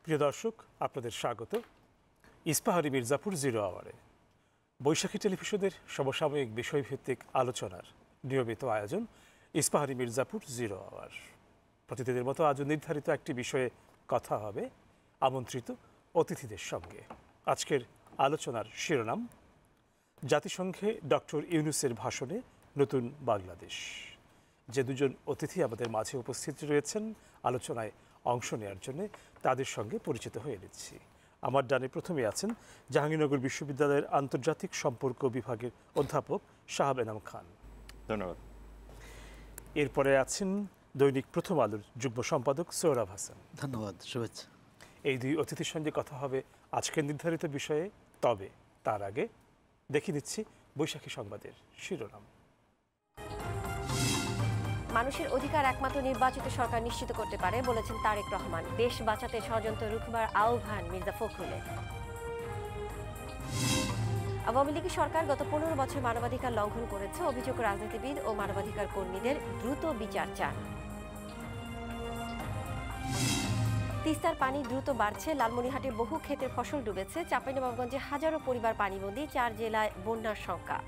প্রিয় দর্শক, আপনাদের স্বাগত ইস্পাহানি মির্জাপুর জিরো আওয়ারে। বৈশাখী টেলিভিশনের সমসাময়িক বিষয়ভিত্তিক আলোচনার নিয়মিত আয়োজন ইস্পাহানি মির্জাপুর জিরো আওয়ার। প্রতিদিনের মতো আজও নির্ধারিত একটি বিষয়ে কথা হবে আমন্ত্রিত অতিথিদের সঙ্গে। আজকের আলোচনার শিরোনাম জাতিসংঘে ডক্টর ইউনূসের ভাষণে নতুন বাংলাদেশ। যে দুজন অতিথি আমাদের মাঝে উপস্থিত রয়েছেন আলোচনায় অংশ নেওয়ার জন্য, তাদের সঙ্গে পরিচিত হয়ে নিচ্ছি। আমার ডানে প্রথমে আছেন জাহাঙ্গীরনগর বিশ্ববিদ্যালয়ের আন্তর্জাতিক সম্পর্ক বিভাগের অধ্যাপক শাহাব এনাম খান। ধন্যবাদ। এরপরে আছেন দৈনিক প্রথম আলোর যুগ্ম সম্পাদক সোহরাব হাসান। ধন্যবাদ, শুভেচ্ছা। এই দুই অতিথির সঙ্গে কথা হবে আজকের নির্ধারিত বিষয়ে। তবে তার আগে দেখে নিচ্ছি বৈশাখী সংবাদের শিরোনাম। মানুষের অধিকার একমাত্র নির্বাচিত সরকার নিশ্চিত করতে পারে বলেছেন তারেক রহমান। দেশ বাঁচাতে ষড়যন্ত্র রুখবার আহ্বান মির্জা ফখরুলের। আওয়ামী লীগের সরকার গত 15 বছর মানবাধিকার লঙ্ঘন করেছে, অভিযোগ রাজনীতিবিদ ও মানবাধিকার কর্মীদের দ্রুত বিচার চান। তিস্তার পানি দ্রুত বাড়ছে, লালমনিরহাটে বহু ক্ষেতের ফসল ডুবেছে, চাঁপাইনবাবগঞ্জে হাজারো পরিবার পানিবন্দী, 4 জেলায় বন্যার শঙ্কা।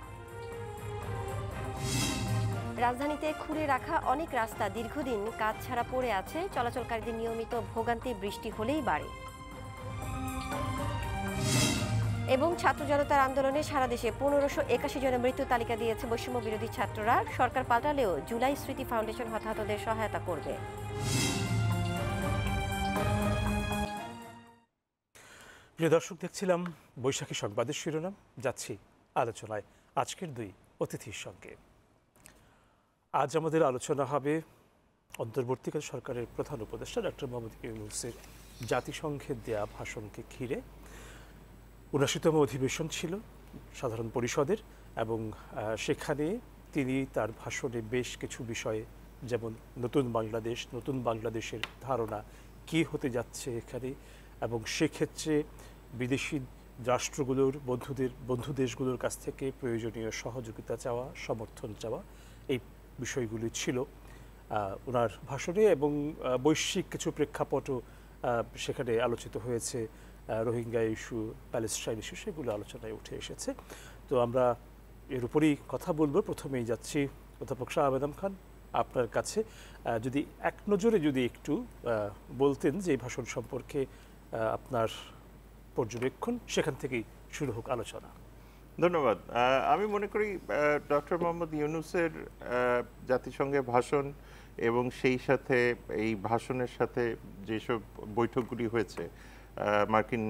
রাজধানীতে খুঁড়ে রাখা অনেক রাস্তা দীর্ঘদিন কাজ ছাড়া পড়ে আছে, চলাচলকারীদের নিয়মিত ভোগান্তি বৃষ্টি হলেই বাড়ে। এবং ছাত্র জনতার আন্দোলনে সারা দেশে 1581 জনের মৃত্যু তালিকা দিয়েছে বৈষম্য বিরোধী ছাত্ররা। সরকার পাল্টালেও জুলাই স্মৃতি ফাউন্ডেশন হতাহতদের সহায়তা করবে। প্রিয় দর্শক, দেখছিলাম বৈশাখী সংবাদের শিরোনাম। যাচ্ছি আলোচনায় আজকের দুই অতিথির সঙ্গে। আজ আমাদের আলোচনা হবে অন্তর্বর্তীকালীন সরকারের প্রধান উপদেষ্টা ডক্টর মোহাম্মদ ইউনূসের জাতিসংঘের দেয়া ভাষণকে ঘিরে। ৭৯তম অধিবেশন ছিল সাধারণ পরিষদের, এবং সেখানে তিনি তার ভাষণে বেশ কিছু বিষয়ে, যেমন নতুন বাংলাদেশ, নতুন বাংলাদেশের ধারণা কী হতে যাচ্ছে এখানে, এবং সেক্ষেত্রে বিদেশি রাষ্ট্রগুলোর বন্ধু দেশগুলোর কাছ থেকে প্রয়োজনীয় সহযোগিতা চাওয়া, সমর্থন চাওয়া, এই বিষয়গুলি ছিল ওনার ভাষণে। এবং বৈশ্বিক কিছু প্রেক্ষাপটও সেখানে আলোচিত হয়েছে, রোহিঙ্গা ইস্যু, প্যালেস্টাইন ইস্যু, সেগুলো আলোচনায় উঠে এসেছে। তো আমরা এর উপরেই কথা বলবো। প্রথমেই যাচ্ছি অধ্যাপক শাহাব এনাম খান, আপনার কাছে যদি এক নজরে যদি একটু বলতেন যে এই ভাষণ সম্পর্কে আপনার পর্যবেক্ষণ, সেখান থেকেই শুরু হোক আলোচনা। ধন্যবাদ। আমি মনে করি ডক্টর মোহাম্মদ ইউনূসের জাতিসংঘে ভাষণ এবং সেই সাথে এই ভাষণের সাথে যেসব বৈঠকগুলি হয়েছে, মার্কিন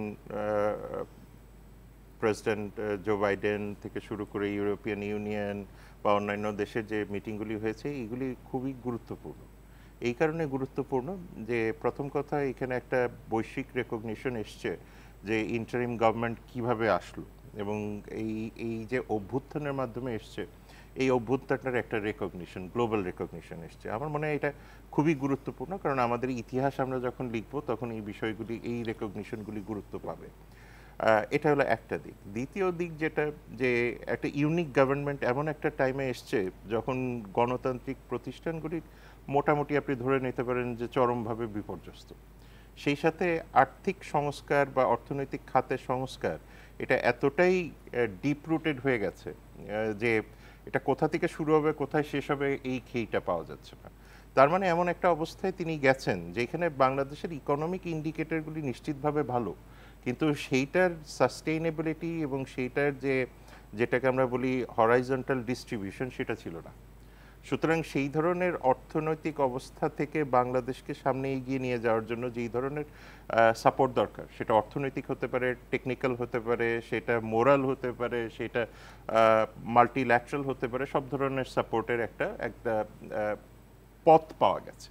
প্রেসিডেন্ট জো বাইডেন থেকে শুরু করে ইউরোপিয়ান ইউনিয়ন বা অন্যান্য দেশের যে মিটিংগুলি হয়েছে, এগুলি খুবই গুরুত্বপূর্ণ। এই কারণে গুরুত্বপূর্ণ যে প্রথম কথা, এখানে একটা বৈশ্বিক রেকগনিশন এসছে যে ইন্টারিম গভর্নমেন্ট কিভাবে আসলো, এবং এই যে অভ্যুত্থানের মাধ্যমে এসছে, এই অভ্যুত্থানটার একটা রেকগনিশন, গ্লোবাল রেকগনিশন এসছে। আমার মনে হয় এটা খুবই গুরুত্বপূর্ণ, কারণ আমাদের ইতিহাস আমরা যখন লিখব তখন এই বিষয়গুলি, এই রেকগনিশনগুলি গুরুত্ব পাবে। এটা হলো একটা দিক। দ্বিতীয় দিক যেটা, যে একটা ইউনিক গভর্নমেন্ট এমন একটা টাইমে এসছে যখন গণতান্ত্রিক প্রতিষ্ঠানগুলি মোটামুটি আপনি ধরে নিতে পারেন যে চরমভাবে বিপর্যস্ত। সেই সাথে আর্থিক সংস্কার বা অর্থনৈতিক খাতের সংস্কার, এটা এতটাই ডিপ রুটেড হয়ে গেছে যে এটা কোথা থেকে শুরু হবে কোথায় শেষ হবে এই খেইটা পাওয়া যাচ্ছে না। তার মানে এমন একটা অবস্থায় তিনি গেছেন যেখানে বাংলাদেশের ইকোনমিক ইন্ডিকেটরগুলি নিশ্চিতভাবে ভালো, কিন্তু সেইটার সাস্টেইনেবিলিটি এবং সেইটার যেটাকে আমরা বলি হরাইজন্টাল ডিস্ট্রিবিউশন, সেটা ছিল না। সুতরাং সেই ধরনের অর্থনৈতিক অবস্থা থেকে বাংলাদেশকে সামনে এগিয়ে নিয়ে যাওয়ার জন্য যেই ধরনের সাপোর্ট দরকার, সেটা অর্থনৈতিক হতে পারে, টেকনিক্যাল হতে পারে, সেটা মোরাল হতে পারে, সেটা মাল্টিল্যাটারাল হতে পারে, সব ধরনের সাপোর্টের একটা পথ পাওয়া গেছে।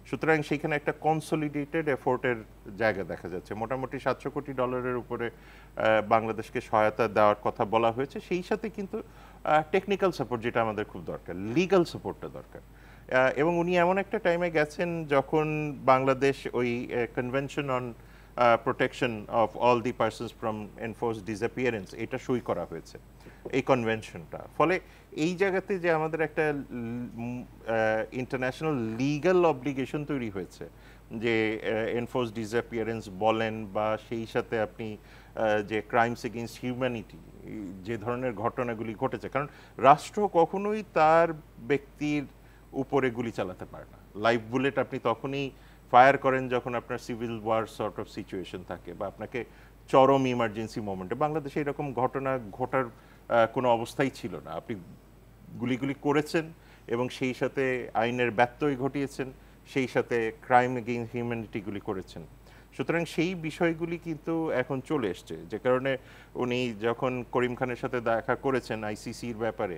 সুতরাং সেইখানে একটা কনসলিডেটেড এফোর্টের জায়গা দেখা যাচ্ছে। মোটামুটি $700 কোটি উপরে বাংলাদেশকে সহায়তা দেওয়ার কথা বলা হয়েছে। সেই সাথে কিন্তু টেকনিক্যাল সাপোর্ট, যেটা আমাদের খুব দরকার, লিগ্যাল সাপোর্টটা দরকার। এবং উনি এমন একটা টাইমে গেছেন যখন বাংলাদেশ ওই convention on protection of all the persons from enforced disappearance, এটা সই করা হয়েছে এই কনভেনশনটা। ফলে এই জায়গাতে যে আমাদের একটা ইন্টারন্যাশনাল লিগ্যাল অব্লিগেশন তৈরি হয়েছে যে এনফোর্স ডিসঅ্যাপিয়ারেন্স বলেন বা সেই সাথে আপনি যে ক্রাইমস এগেইনস্ট হিউম্যানিটি যে ধরনের ঘটনাগুলি ঘটেছে, কারণ রাষ্ট্র কখনোই তার ব্যক্তির উপরে গুলি চালাতে পারে না। লাইভ বুলেট আপনি তখনই ফায়ার করেন যখন আপনার civil war sort of situation থাকে বা আপনাকে চরম ইমার্জেন্সি মোমেন্টে। বাংলাদেশে এরকম ঘটনা ঘটার কোনো অবস্থাই ছিল না। আপনি গুলিগুলি করেছেন এবং সেই সাথে আইনের ব্যত্যয় ঘটিয়েছেন, সেই সাথে ক্রাইম এগেইনস্ট হিউম্যানিটিগুলি করেছেন। সুতরাং সেই বিষয়গুলি কিন্তু এখন চলে এসছে, যে কারণে উনি যখন করিম খানের সাথে দেখা করেছেন আইসিসির ব্যাপারে,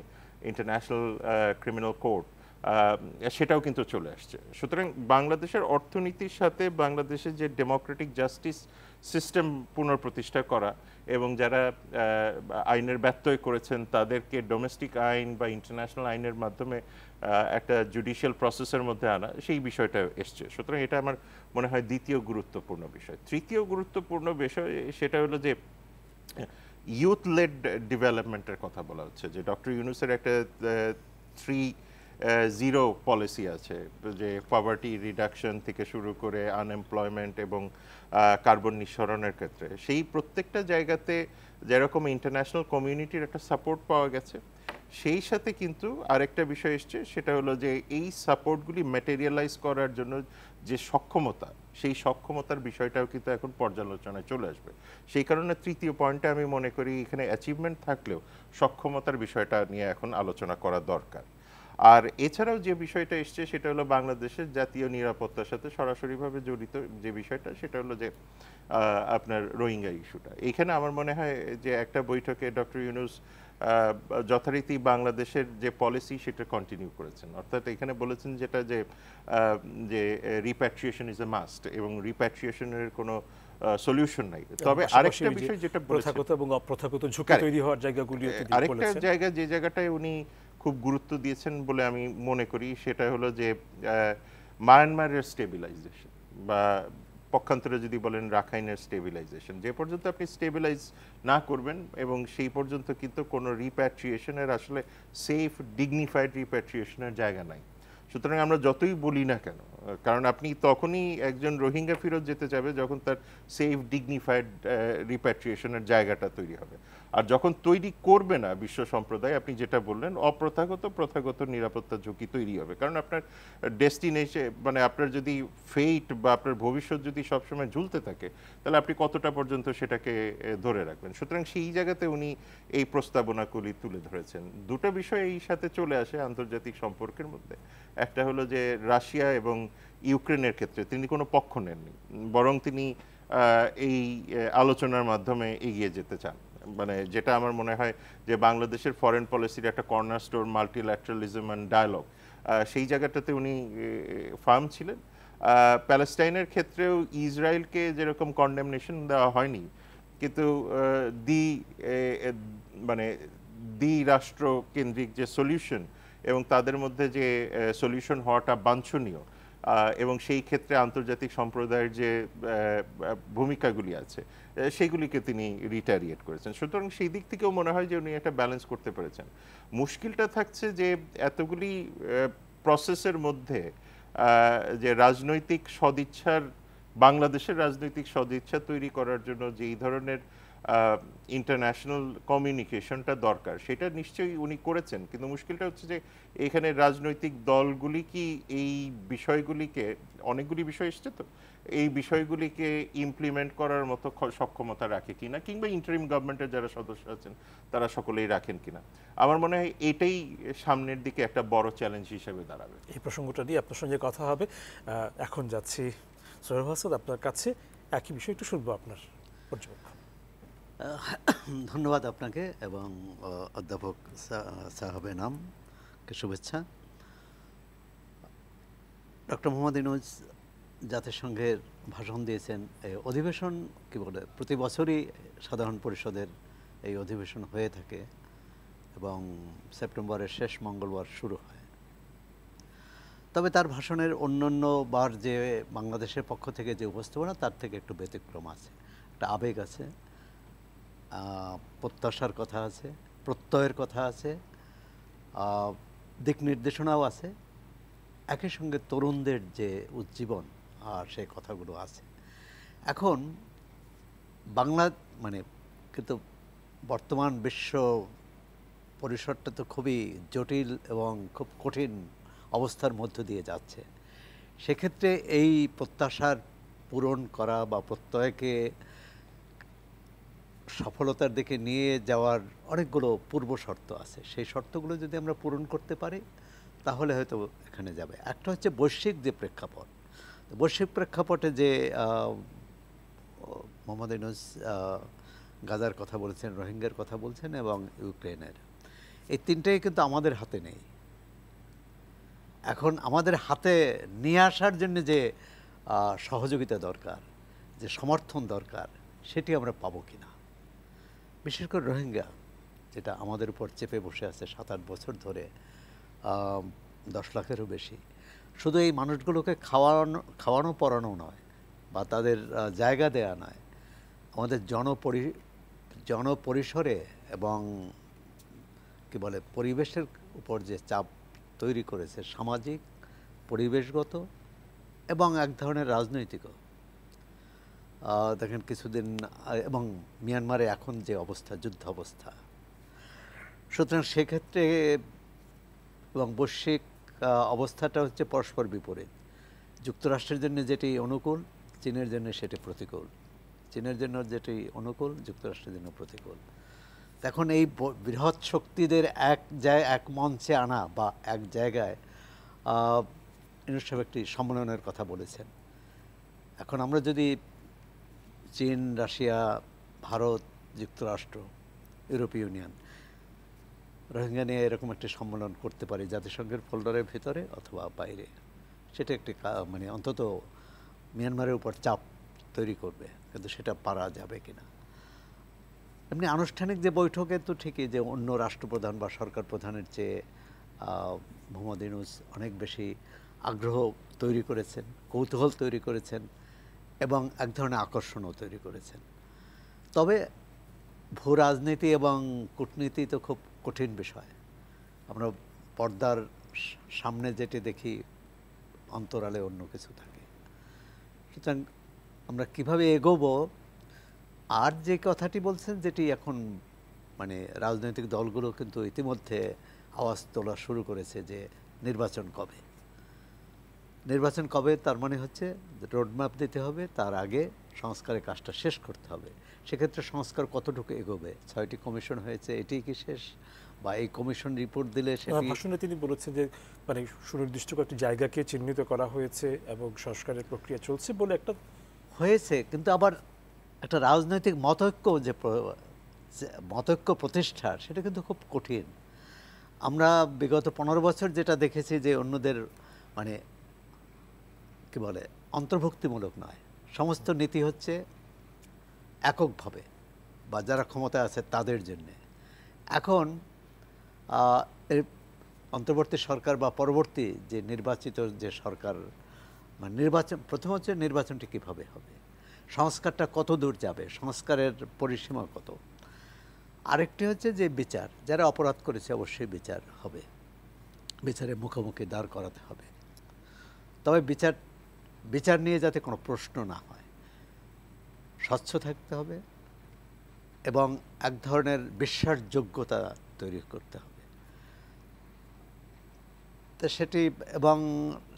ইন্টারন্যাশনাল ক্রিমিনাল কোর্ট, সেটাও কিন্তু চলে আসছে। সুতরাং বাংলাদেশের অর্থনীতির সাথে বাংলাদেশের যে ডেমোক্রেটিক জাস্টিস সিস্টেম পুনঃপ্রতিষ্ঠা করা এবং যারা আইনের ব্যত্যয় করেছেন তাদেরকে ডোমেস্টিক আইন বা ইন্টারন্যাশনাল আইনের মাধ্যমে একটা জুডিশিয়াল প্রসেসের মধ্যে আনা, সেই বিষয়টা এসছে। সুতরাং এটা আমার মনে হয় দ্বিতীয় গুরুত্বপূর্ণ বিষয়। তৃতীয় গুরুত্বপূর্ণ বিষয় সেটা হলো যে ইউথ লেড ডেভেলপমেন্টের কথা বলা হচ্ছে, যে ডক্টর ইউনূসের একটা 3-0 পলিসি আছে, যে পভার্টি রিডাকশন থেকে শুরু করে আনএমপ্লয়মেন্ট এবং কার্বন নিঃসরণের ক্ষেত্রে সেই প্রত্যেকটা জায়গাতে যেরকম ইন্টারন্যাশনাল কমিউনিটির একটা সাপোর্ট পাওয়া গেছে, সেই সাথে কিন্তু আরেকটা বিষয় এসছে, সেটা হলো যে এই সাপোর্টগুলি ম্যাটেরিয়ালাইজ করার জন্য যে সক্ষমতা, সেই সক্ষমতার বিষয়টাও কিন্তু এখন পর্যালোচনায় চলে আসবে। সেই কারণে তৃতীয় পয়েন্টে আমি মনে করি এখানে অ্যাচিভমেন্ট থাকলেও সক্ষমতার বিষয়টা নিয়ে এখন আলোচনা করা দরকার। আর এছাড়াও যে বিষয়টা এসছে সেটা হলো বাংলাদেশের জাতীয় নিরাপত্তার সাথে সরাসরিভাবে জড়িত যে বিষয়টা, সেটা হলো যে আপনার রোহিঙ্গা ইস্যুটা। এইখানে আমার মনে হয় যে একটা বৈঠকে ডক্টর ইউনূস যথারীতি বাংলাদেশের যে পলিসি সেটা কন্টিনিউ করেছেন, অর্থাৎ এখানে বলেছেন যেটা যে রিপ্যাট্রিয়েশন ইজ এ মাস্ট এবং রিপ্যাট্রিয়েশনের কোনো সলিউশন নাই। তবে আরেকটা বিষয় যেটা প্রথাগত এবং অপ্রথাগত ঝুঁকি তৈরি হওয়ার জায়গাগুলিও আরেকটা জায়গা যে জায়গাটায় উনি খুব গুরুত্ব দিয়েছেন বলে আমি মনে করি, সেটা হলো যে মায়ানমারের স্টেবিলাইজেশন বা পক্ষান্তরে যদি বলেন রাখাইনের স্টেবিলাইজেশন। যে পর্যন্ত আপনি স্টেবিলাইজ না করবেন এবং সেই পর্যন্ত কিন্তু কোনো রিপ্যাট্রিয়েশনের আসলে সেফ ডিগনিফাইড রিপ্যাট্রিয়েশনের জায়গা নাই। সুতরাং আমরা যতই বলি না কেন, কারণ আপনি তখনই একজন রোহিঙ্গা ফেরত যেতে যাবে যখন তার সেফ ডিগনিফাইড রিপ্যাট্রিয়েশনের জায়গাটা তৈরি হবে। আর যখন তৈরি করবে না বিশ্ব সম্প্রদায়, আপনি যেটা বললেন প্রথাগত নিরাপত্তা ঝুঁকি তৈরি হবে। কারণ আপনার ডেস্টিনেশন মানে আপনার যদি ফেইট বা আপনার ভবিষ্যৎ যদি সবসময় ঝুলতে থাকে, তাহলে আপনি কতটা পর্যন্ত সেটাকে ধরে রাখবেন। সুতরাং সেই জায়গাতে উনি এই প্রস্তাবনাগুলি তুলে ধরেছেন। দুটো বিষয় এই সাথে চলে আসে আন্তর্জাতিক সম্পর্কের মধ্যে। একটা হলো যে রাশিয়া এবং ইউক্রেনের ক্ষেত্রে তিনি কোনো পক্ষ নেননি, বরং তিনি এই আলোচনার মাধ্যমে এগিয়ে যেতে চান। মানে যেটা আমার মনে হয় যে বাংলাদেশের ফরেন পলিসির একটা কর্নারস্টোন মাল্টিল্যাটারালিজম অ্যান্ড ডায়ালগ, সেই জায়গাটাতে উনি ফার্ম ছিলেন। প্যালেস্টাইনের ক্ষেত্রেও ইসরায়েলকে যেরকম কন্ডেমনেশন দেওয়া হয়নি, কিন্তু দ্বি রাষ্ট্র কেন্দ্রিক যে সলিউশন এবং তাদের মধ্যে যে সলিউশন হওয়াটা বাঞ্ছনীয় এবং সেই ক্ষেত্রে আন্তর্জাতিক সম্প্রদায়ের যে ভূমিকাগুলি আছে সেগুলিকে তিনি রিটারিয়েট করেছেন। সুতরাং সেই দিক থেকেও মনে হয় যে উনি একটা ব্যালেন্স করতে পেরেছেন। মুশকিলটা থাকছে যে এতগুলি প্রসেসের মধ্যে যে রাজনৈতিক সদিচ্ছার, বাংলাদেশের রাজনৈতিক সদিচ্ছা তৈরি করার জন্য যেই ধরনের ইন্টারন্যাশনাল কমিউনিকেশনটা দরকার সেটা নিশ্চয়ই উনি করেছেন, কিন্তু মুশকিলটা হচ্ছে যে এখানে রাজনৈতিক দলগুলি কি এই বিষয়গুলিকে, অনেকগুলি বিষয় এসছে তো, এই বিষয়গুলিকে ইমপ্লিমেন্ট করার মতো সক্ষমতা রাখে কিনা, কিংবা ইন্টারিম গভর্নমেন্টের যারা সদস্য আছেন তারা সকলেই রাখেন কিনা। আমার মনে হয় এটাই সামনের দিকে একটা বড় চ্যালেঞ্জ হিসেবে দাঁড়াবে। এই প্রসঙ্গটা নিয়ে আপনার সঙ্গে কথা হবে। এখন যাচ্ছি সোহেব হাসান আপনার কাছে, একই বিষয় একটু শুনবো আপনার পর্যবেক্ষণ। ধন্যবাদ আপনাকে এবং অধ্যাপক সাহাব এনামকে শুভেচ্ছা। ডক্টর মোহাম্মদ ইউনূস জাতিসংঘের ভাষণ দিয়েছেন। এই অধিবেশন কী বলে, প্রতি বছরই সাধারণ পরিষদের এই অধিবেশন হয়ে থাকে এবং সেপ্টেম্বরের শেষ মঙ্গলবার শুরু হয়। তবে তার ভাষণের অন্যান্য বার যে বাংলাদেশের পক্ষ থেকে যে উপস্থাপনা, তার থেকে একটু ব্যতিক্রম আছে, একটা আবেগ আছে, প্রত্যাশার কথা আছে, প্রত্যয়ের কথা আছে, দিক নির্দেশনাও আছে। একই সঙ্গে তরুণদের যে উজ্জীবন, সেই কথাগুলো আছে। এখন বাংলা মানে কিন্তু বর্তমান বিশ্ব পরিসরটা তো খুবই জটিল এবং খুব কঠিন অবস্থার মধ্য দিয়ে যাচ্ছে। সেক্ষেত্রে এই প্রত্যাশার পূরণ করা বা প্রত্যয়কে সফলতার দিকে নিয়ে যাওয়ার অনেকগুলো পূর্ব শর্ত আছে। সেই শর্তগুলো যদি আমরা পূরণ করতে পারি তাহলে হয়তো এখানে যাবে। একটা হচ্ছে বৈশ্বিক যে প্রেক্ষাপট, বৈশ্বিক প্রেক্ষাপটে যে মোহাম্মদ ইউনূস গাজার কথা বলছেন, রোহিঙ্গার কথা বলছেন এবং ইউক্রেনের, এই তিনটেই কিন্তু আমাদের হাতে নেই। এখন আমাদের হাতে নিয়ে আসার জন্য যে সহযোগিতা দরকার, যে সমর্থন দরকার, সেটি আমরা পাবো কিনা। বিশেষ করে রোহিঙ্গা, যেটা আমাদের উপর চেপে বসে আছে 7-8 বছর ধরে, 10 লাখেরও বেশি। শুধু এই মানুষগুলোকে খাওয়ানো পরানো নয় বা তাদের জায়গা দেয়া নয়, আমাদের জনপরিসরে এবং কি বলে পরিবেশের উপর যে চাপ তৈরি করেছে, সামাজিক, পরিবেশগত এবং এক ধরনের রাজনৈতিকও। দেখেন কিছুদিন এবং মিয়ানমারে এখন যে অবস্থা, যুদ্ধ অবস্থা। সুতরাং সেক্ষেত্রে এবং বৈশ্বিক অবস্থাটা হচ্ছে পরস্পর বিপরীত। যুক্তরাষ্ট্রের জন্য যেটি অনুকূল, চীনের জন্য সেটি প্রতিকূল। চীনের জন্য যেটি অনুকূল, যুক্তরাষ্ট্রের জন্য প্রতিকূল। এখন এই বৃহৎ শক্তিদের এক মঞ্চে আনা বা এক জায়গায়, ইউনূস সাহেব একটি সম্মেলনের কথা বলেছেন। এখন আমরা যদি চীন, রাশিয়া, ভারত, যুক্তরাষ্ট্র, ইউরোপীয় ইউনিয়ন রোহিঙ্গা নিয়ে এরকম একটি সম্মেলন করতে পারি জাতিসংঘের ফোল্ডারের ভিতরে অথবা বাইরে, সেটা একটি মানে অন্তত মিয়ানমারের উপর চাপ তৈরি করবে, কিন্তু সেটা পারা যাবে কিনা। এমনি আনুষ্ঠানিক যে বৈঠকে তো ঠিকই যে অন্য রাষ্ট্রপ্রধান বা সরকার প্রধানের চেয়ে মোহাম্মদ ইউনূস অনেক বেশি আগ্রহ তৈরি করেছেন, কৌতূহল তৈরি করেছেন এবং এক ধরনের আকর্ষণও তৈরি করেছেন। তবে ভূ রাজনীতি এবং কূটনীতি তো খুব কঠিন বিষয়। আমরা পর্দার সামনে যেটি দেখি, অন্তরালে অন্য কিছু থাকে। সুতরাং আমরা কিভাবে এগোবো। আর যে কথাটি বলছেন, যেটি এখন মানে রাজনৈতিক দলগুলো কিন্তু ইতিমধ্যে আওয়াজ তোলা শুরু করেছে যে নির্বাচন কবে। নির্বাচন কবে তার মানে হচ্ছে রোডম্যাপ দিতে হবে, তার আগে সংস্কারের কাজটা শেষ করতে হবে। সেক্ষেত্রে সংস্কার কতটুকু এগোবে? 6টি কমিশন হয়েছে, এটিই কি শেষ, বা এই কমিশন রিপোর্ট দিলে সেটি? ভাষণে তিনি বলেছেন যে মানে সুনির্দিষ্ট কয়েকটি জায়গাকে চিহ্নিত করা হয়েছে এবং সংস্কারের প্রক্রিয়া চলছে বলে একটা হয়েছে, কিন্তু আবার একটা রাজনৈতিক মতৈক্য প্রতিষ্ঠা, সেটা কিন্তু খুব কঠিন। আমরা বিগত 15 বছর যেটা দেখেছি যে অন্যদের মানে কি বলে অন্তর্ভুক্তিমূলক নয়, সমস্ত নীতি হচ্ছে এককভাবে বা যারা ক্ষমতায় আছে তাদের জন্যে। এখন এর অন্তর্বর্তী সরকার বা পরবর্তী যে নির্বাচিত যে সরকার, মানে নির্বাচন, প্রথম হচ্ছে নির্বাচনটি কীভাবে হবে, সংস্কারটা কত দূর যাবে, সংস্কারের পরিসীমা কত। আরেকটি হচ্ছে যে বিচার, যারা অপরাধ করেছে অবশ্যই বিচার হবে, বিচারের মুখোমুখি দাঁড় করাতে হবে। তবে বিচার নিয়ে যাতে কোনো প্রশ্ন না হয়, স্বচ্ছ থাকতে হবে এবং এক ধরনের বিশ্বাসযোগ্যতা তৈরি করতে হবে। তো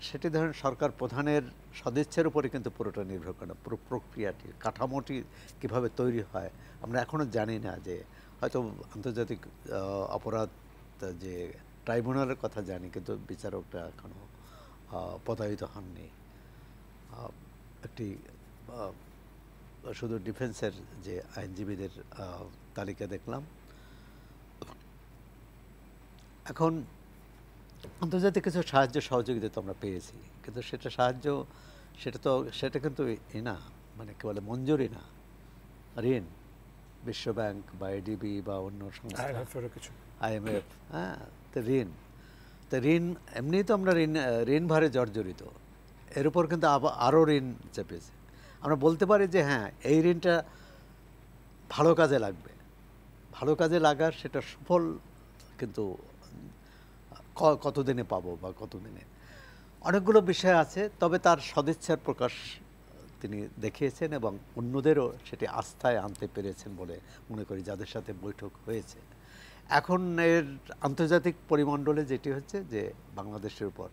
সেটি ধরেন সরকার প্রধানের সদিচ্ছার উপরে কিন্তু পুরোটা নির্ভর করে না। পুরো প্রক্রিয়াটি, কাঠামোটি কীভাবে তৈরি হয় আমরা এখনও জানি না। যে হয়তো আন্তর্জাতিক অপরাধ যে ট্রাইব্যুনালের কথা জানি, কিন্তু বিচারকরা এখনও পদায়িত হননি। একটি শুধু ডিফেন্সের যে আইনজীবীদের তালিকা দেখলাম। এখন আন্তর্জাতিক কিছু সাহায্য সহযোগিতা তো আমরা পেয়েছি, কিন্তু সেটা কিন্তু না, মানে কি বলে মঞ্জুরি না, ঋণ, বিশ্বব্যাংক বা এডিবি বা অন্য সংস্থা, IMF, হ্যাঁ, তো ঋণ এমনি তো আমরা ঋণ ভারে জর্জরিত, এর উপর কিন্তু আরও ঋণ চেপেছে। আমরা বলতে পারি যে হ্যাঁ, এই ঋণটা ভালো কাজে লাগবে, ভালো কাজে লাগার সেটা সুফল কিন্তু কতদিনে পাবো বা কতদিনে। অনেকগুলো বিষয় আছে, তবে তার সদিচ্ছার প্রকাশ তিনি দেখিয়েছেন এবং অন্যদেরও সেটি আস্থায় আনতে পেরেছেন বলে মনে করি, যাদের সাথে বৈঠক হয়েছে। এখন এর আন্তর্জাতিক পরিমণ্ডলে যেটি হচ্ছে যে বাংলাদেশের উপর,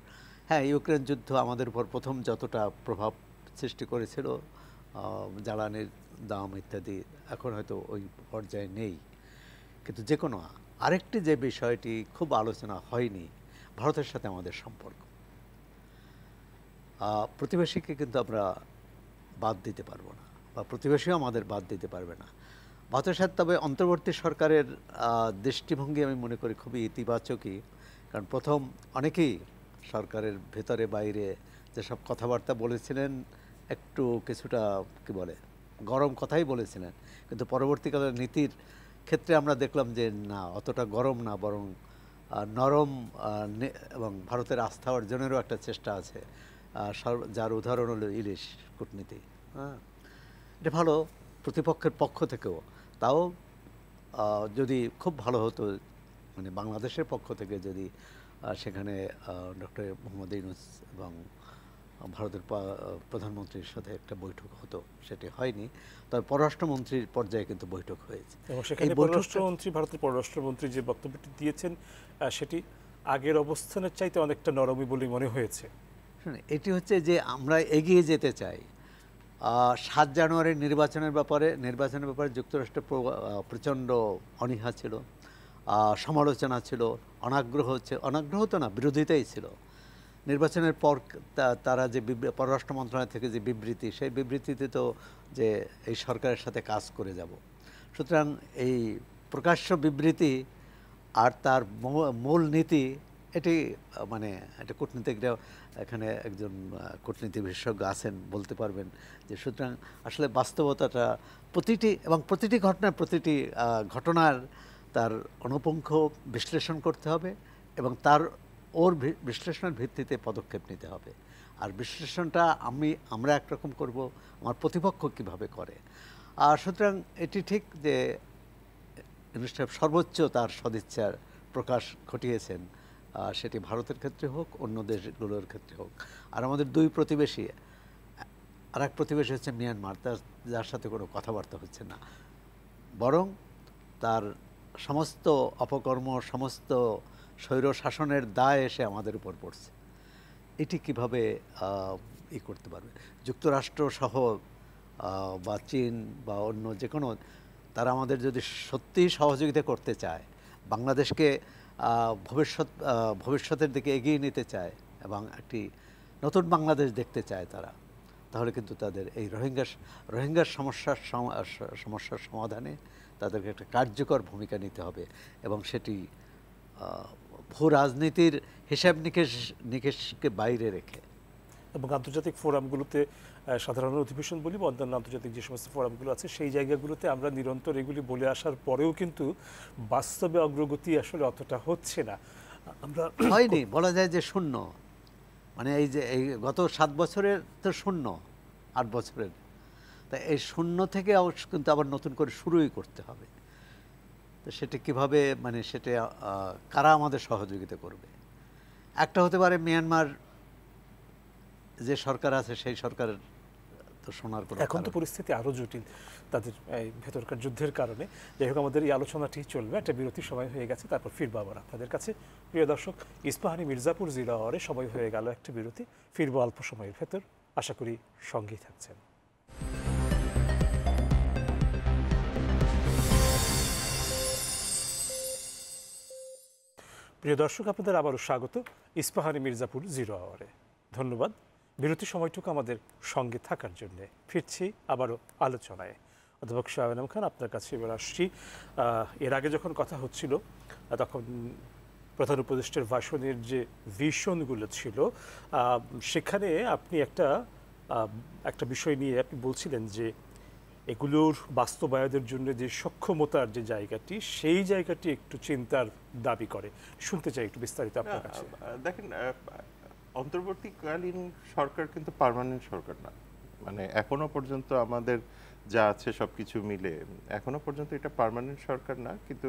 হ্যাঁ, ইউক্রেন যুদ্ধ আমাদের উপর প্রথম যতটা প্রভাব সৃষ্টি করেছিল, জ্বালানির দাম ইত্যাদি, এখন হয়তো ওই পর্যায়ে নেই। কিন্তু যে কোনো আরেকটি যে বিষয়টি খুব আলোচনা হয়নি, ভারতের সাথে আমাদের সম্পর্ক। প্রতিবেশীকে কিন্তু আমরা বাদ দিতে পারবো না, বা প্রতিবেশীও আমাদের বাদ দিতে পারবে না ভারতের সাথে। তবে অন্তর্বর্তী সরকারের দৃষ্টিভঙ্গি আমি মনে করি খুবই ইতিবাচকই, কারণ প্রথম অনেকেই সরকারের ভেতরে বাইরে যেসব কথাবার্তা বলেছিলেন, একটু কিছুটা কি বলে গরম কথাই বলেছিলেন, কিন্তু পরবর্তীকালে নীতির ক্ষেত্রে আমরা দেখলাম যে না, অতটা গরম না, বরং নরম, এবং ভারতের আস্থা অর্জনেরও একটা চেষ্টা আছে, যার উদাহরণ হলো ইলিশ কূটনীতি। হ্যাঁ, এটা ভালো প্রতিপক্ষের পক্ষ থেকেও। তাও যদি খুব ভালো হতো, মানে বাংলাদেশের পক্ষ থেকে যদি সেখানে ডক্টর মোহাম্মদ ইউনূস এবং ভারতের প্রধানমন্ত্রীর সাথে একটা বৈঠক হতো, সেটি হয়নি। তবে পররাষ্ট্রমন্ত্রীর পর্যায়ে কিন্তু বৈঠক হয়েছে এবং সেখানে পররাষ্ট্রমন্ত্রী, ভারতের পররাষ্ট্রমন্ত্রী যে বক্তব্যটি দিয়েছেন সেটি আগের অবস্থানের চাইতে অনেকটা নরমই বলে মনে হয়েছে। এটি হচ্ছে যে আমরা এগিয়ে যেতে চাই। ৭ জানুয়ারির নির্বাচনের ব্যাপারে যুক্তরাষ্ট্র প্রচণ্ড অনীহা ছিল, সমালোচনা ছিল, অনাগ্রহ তো না, বিরোধিতাই ছিল। নির্বাচনের পর তারা যে পররাষ্ট্র মন্ত্রণালয় থেকে যে বিবৃতি, সেই বিবৃতিতে তো যে এই সরকারের সাথে কাজ করে যাব। সুতরাং এই প্রকাশ্য বিবৃতি আর তার মূল নীতি, এটি মানে একটা কূটনীতিকরা, এখানে একজন কূটনীতি বিশেষজ্ঞ আছেন, বলতে পারবেন যে সুতরাং আসলে বাস্তবতাটা প্রতিটি ঘটনার তার অনুপুঙ্খ বিশ্লেষণ করতে হবে এবং ওর বিশ্লেষণের ভিত্তিতে পদক্ষেপ নিতে হবে। আর বিশ্লেষণটা আমরা একরকম করব, আমার প্রতিপক্ষ কীভাবে করে। আর সুতরাং এটি ঠিক যে ইউনূস সর্বোচ্চ তার সদিচ্ছার প্রকাশ ঘটিয়েছেন, সেটি ভারতের ক্ষেত্রে হোক, অন্য দেশগুলোর ক্ষেত্রে হোক। আর আমাদের দুই প্রতিবেশী, আর এক প্রতিবেশী হচ্ছে মিয়ানমার, যার সাথে কোনো কথাবার্তা হচ্ছে না, বরং তার সমস্ত অপকর্ম, সমস্ত স্বৈর শাসনের দায় এসে আমাদের উপর পড়ছে। এটি কিভাবে করতে পারবে যুক্তরাষ্ট্র সহ বা চীন বা অন্য যে কোনো, তারা আমাদের যদি সত্যিই সহযোগিতা করতে চায়, বাংলাদেশকে ভবিষ্যতের দিকে এগিয়ে নিতে চায় এবং একটি নতুন বাংলাদেশ দেখতে চায় তারা, তাহলে কিন্তু তাদের এই রোহিঙ্গার সমস্যার সমাধানে তাদেরকে একটা কার্যকর ভূমিকা নিতে হবে এবং সেটি ভূ রাজনীতির হিসাব নিকেশকে বাইরে রেখে। এবং আন্তর্জাতিক ফোরামগুলোতে, সাধারণ অধিবেশন বলি বা অন্যান্য আন্তর্জাতিক যে সমস্ত ফোরামগুলো আছে, সেই জায়গাগুলোতে আমরা নিরন্তর এগুলি বলে আসার পরেও কিন্তু বাস্তবে অগ্রগতি আসলে অতটা হচ্ছে না। আমরা হয়নি, বলা যায় যে শূন্য। মানে এই গত 7 বছরের তো শূন্য, 8 বছরের, তাই এই শূন্য থেকে কিন্তু আবার নতুন করে শুরুই করতে হবে। তো সেটা কীভাবে, মানে সেটা কারা আমাদের সহযোগিতা করবে? একটা হতে পারে মিয়ানমার যে সরকার আছে, সেই সরকারের তো শোনার কোনো, এখন তো পরিস্থিতি আরও জটিল তাদের এই ভেতরকার যুদ্ধের কারণে। যাই হোক, আমাদের এই আলোচনাটি চলবে, একটা বিরতির সময় হয়ে গেছে, তারপর ফিরবো আবার আপনাদের কাছে। প্রিয় দর্শক, ইস্পাহানি মির্জাপুর জিরা ওয়ারে সময় হয়ে গেল একটা বিরতি, ফিরবো অল্প সময়ের ভেতর, আশা করি সঙ্গেই থাকছেন। প্রিয় দর্শক, আপনাদের আবারও স্বাগত ইস্পাহানি মির্জাপুর জিরো আওয়ারে। ধন্যবাদ বিরতির সময়টুকু আমাদের সঙ্গে থাকার জন্য। ফিরছি আবারও আলোচনায়। অধ্যাপক শাহ আলম খান, আপনার কাছে এবার আসছি। এর আগে যখন কথা হচ্ছিল, তখন প্রধান উপদেষ্টার ভাষণের যে ভিশনগুলো ছিল, সেখানে আপনি একটা বিষয় নিয়ে আপনি বলছিলেন যে এগুলোর বাস্তবায়নের জন্য যে সক্ষমতার যে জায়গাটি, সেই জায়গাটি একটু চিন্তার দাবি করে। শুনতে চাই একটু বিস্তারিত আপনার কাছে। দেখেন, অন্তর্বর্তীকালীন সরকার কিন্তু পার্মানেন্ট সরকার না। মানে এখনো পর্যন্ত আমাদের যা আছে সব কিছু মিলে এখনো পর্যন্ত এটা পার্মানেন্ট সরকার না, কিন্তু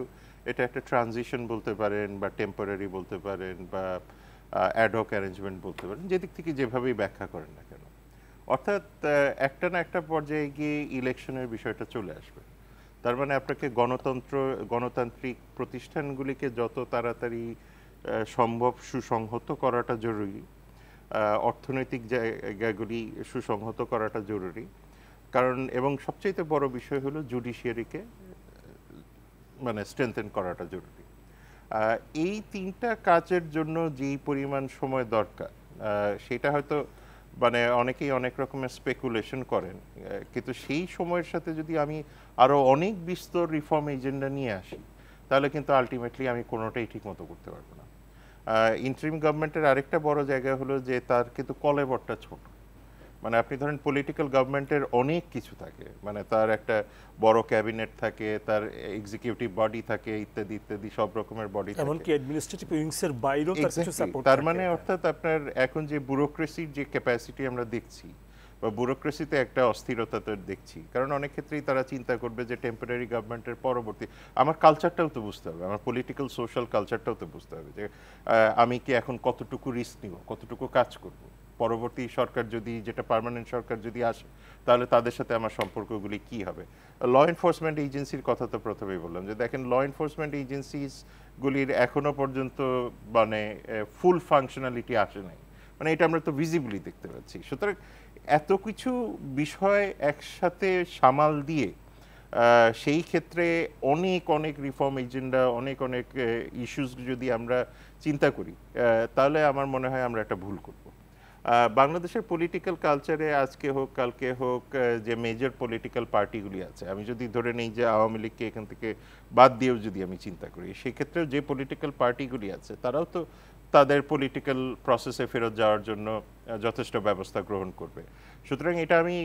এটা একটা ট্রানজিশন বলতে পারেন বা টেম্পোরারি বলতে পারেন বা অ্যাডহক অ্যারেঞ্জমেন্ট বলতে পারেন, যেদিক থেকে যেভাবেই ব্যাখ্যা করেন না কেন। অর্থাৎ একটা না একটা পর্যায়ে গিয়ে ইলেকশনের বিষয়টা চলে আসবে। তার মানে আপনাকে গণতান্ত্রিক প্রতিষ্ঠানগুলিকে যত তাড়াতাড়ি সম্ভব সুসংহত করাটা জরুরি, অর্থনৈতিক জায়গাগুলি সুসংহত করাটা জরুরি, কারণ এবং সবচেয়ে বড় বিষয় হলো জুডিশিয়ারিকে মানে স্ট্রেংথেন করাটা জরুরি। এই তিনটা কাজের জন্য যেই পরিমাণ সময় দরকার সেটা হয়তো মানে অনেকেই অনেক রকমের স্পেকুলেশন করেন, কিন্তু সেই সময়ের সাথে যদি আমি আরও অনেক বিস্তর রিফর্ম এজেন্ডা নিয়ে আসি তাহলে কিন্তু আলটিমেটলি আমি কোনোটাই ঠিক মতো করতে পারবো না। ইন্টারিম গভর্নমেন্টের আরেকটা বড় জায়গা হলো যে তার কিন্তু কলেবরটা ছোট। মানে আপনি ধরেন পলিটিক্যাল গভর্নমেন্টের অনেক কিছু থাকে, মানে তার একটা বড় ক্যাবিনেট থাকে, তার এক্সিকিউটিভ বডি থাকে, ইত্যাদি ইত্যাদি সব রকমের বডি থাকে, এমনকি অ্যাডমিনিস্ট্রেটিভ উইংস এর বাইরেও তার কিছু সাপোর্ট। তার মানে অর্থাৎ আপনার এখন যে ব্যুরোক্রেসির যে ক্যাপাসিটি আমরা দেখছি বা ব্যুরোক্রেসিতে একটা অস্থিরতা তো দেখছি, কারণ অনেক ক্ষেত্রেই তারা চিন্তা করবে যে টেম্পোরারি গভর্নমেন্টের পরবর্তী আমার কালচারটাও তো বুঝতে হবে, আমার পলিটিক্যাল সোশ্যাল কালচারটাও তো বুঝতে হবে যে আমি কি এখন কতটুকু রিস্ক নিব, কতটুকু কাজ করব, পরবর্তী সরকার যদি যেটা পার্মানেন্ট সরকার যদি আসে তাহলে তাদের সাথে আমার সম্পর্কগুলি কি হবে। ল এনফোর্সমেন্ট এজেন্সির কথা তো প্রথমেই বললাম যে দেখেন ল এনফোর্সমেন্ট এজেন্সিসগুলির এখনো পর্যন্ত মানে ফুল ফাংশনালিটি আসে নাই, মানে এটা আমরা তো ভিজিবলি দেখতে পাচ্ছি। সুতরাং এত কিছু বিষয় একসাথে সামাল দিয়ে সেই ক্ষেত্রে অনেক অনেক রিফর্ম এজেন্ডা, অনেক অনেক ইস্যুস যদি আমরা চিন্তা করি তাহলে আমার মনে হয় আমরা একটা ভুল করব। বাংলাদেশের পলিটিক্যাল কালচারে আজকে হোক কালকে হোক যে মেজর পলিটিক্যাল পার্টিগুলি আছে, আমি যদি ধরে নেই যে আওয়ামী লীগকে এখান থেকে বাদ দিয়েও যদি আমি চিন্তা করি, সেক্ষেত্রেও যে পলিটিক্যাল পার্টিগুলি আছে তারাও তো তাদের পলিটিক্যাল প্রসেসে ফেরত যাওয়ার জন্য যথেষ্ট ব্যবস্থা গ্রহণ করবে। সুতরাং এটা আমি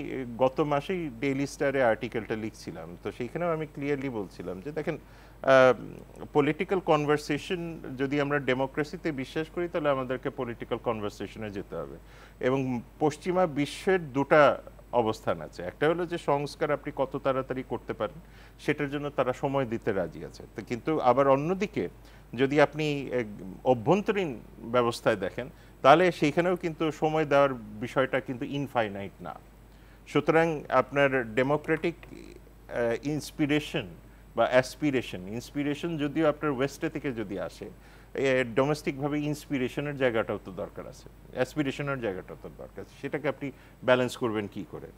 গত মাসেই ডেইলি স্টারে আর্টিকেলটা লিখছিলাম, তো সেইখানেও আমি ক্লিয়ারলি বলছিলাম যে দেখেন পলিটিক্যাল কনভারসেশন যদি আমরা ডেমোক্রেসিতে বিশ্বাস করি তাহলে আমাদেরকে পলিটিক্যাল কনভারসেশনে যেতে হবে। এবং পশ্চিমা বিশ্বের দুটা অবস্থান আছে, একটা হলো যে সংস্কার আপনি কত তাড়াতাড়ি করতে পারেন সেটার জন্য তারা সময় দিতে রাজি আছে, তো কিন্তু আবার অন্যদিকে যদি আপনি অভ্যন্তরীণ ব্যবস্থায় দেখেন তাহলে সেইখানেও কিন্তু সময় দেওয়ার বিষয়টা কিন্তু ইনফাইনাইট না। সুতরাং আপনার ডেমোক্রেটিক ইন্সপিরেশন বা ইন্সপিরেশন যদিও আপনার ওয়েস্টে থেকে যদি আসে, ডোমেস্টিকভাবে ইন্সপিরেশনের জায়গাটাও তো দরকার আছে, অ্যাসপিরেশনের জায়গাটাও তো দরকার আছে, সেটাকে আপনি ব্যালেন্স করবেন কি করে।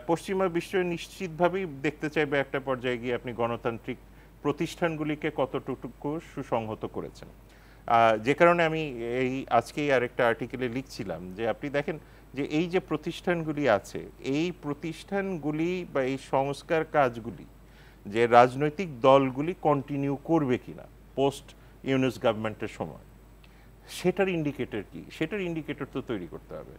পশ্চিমা বিশ্ব নিশ্চিতভাবেই দেখতে চাইবে একটা পর্যায়ে গিয়ে আপনি গণতান্ত্রিক প্রতিষ্ঠানগুলিকে কতটুকু সুসংহত করেছেন। যে কারণে আমি আজকেই আরেকটা আর্টিকেলে লিখছিলাম যে আপনি দেখেন যে এই যে প্রতিষ্ঠানগুলি আছে, এই প্রতিষ্ঠানগুলি বা এই সংস্কার কাজগুলি যে রাজনৈতিক দলগুলি কন্টিনিউ করবে কিনা পোস্ট ইউনুস গভর্নমেন্টের সময়, সেটার ইন্ডিকেটর কি, সেটার ইন্ডিকেটর তো তৈরি করতে হবে।